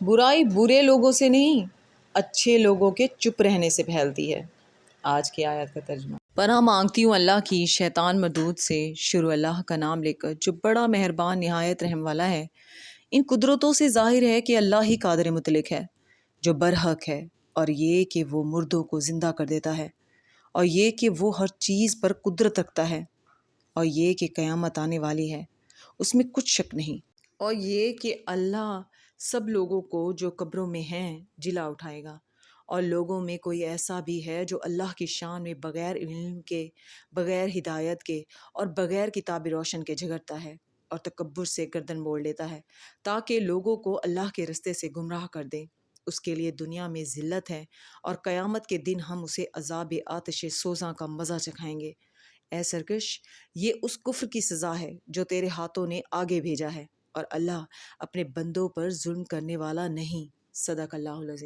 برائی برے لوگوں سے نہیں، اچھے لوگوں کے چپ رہنے سے پھیلتی ہے۔ آج کی آیت کا ترجمہ۔ پناہ مانگتی ہوں اللہ کی شیطان مردود سے۔ شروع اللہ کا نام لے کر جو بڑا مہربان نہایت رحم والا ہے۔ ان قدرتوں سے ظاہر ہے کہ اللہ ہی قادر مطلق ہے جو برحق ہے، اور یہ کہ وہ مردوں کو زندہ کر دیتا ہے، اور یہ کہ وہ ہر چیز پر قدرت رکھتا ہے، اور یہ کہ قیامت آنے والی ہے، اس میں کچھ شک نہیں، اور یہ کہ اللہ سب لوگوں کو جو قبروں میں ہیں جلا اٹھائے گا، اور لوگوں میں کوئی ایسا بھی ہے جو اللہ کی شان میں بغیر علم کے، بغیر ہدایت کے اور بغیر کتاب روشن کے جھگڑتا ہے اور تکبر سے گردن موڑ لیتا ہے تاکہ لوگوں کو اللہ کے رستے سے گمراہ کر دیں۔ اس کے لیے دنیا میں ذلت ہے، اور قیامت کے دن ہم اسے عذاب آتش سوزاں کا مزہ چکھائیں گے۔ اے سرکش، یہ اس کفر کی سزا ہے جو تیرے ہاتھوں نے آگے بھیجا ہے، اور اللہ اپنے بندوں پر ظلم کرنے والا نہیں۔ صدق اللہ العظیم۔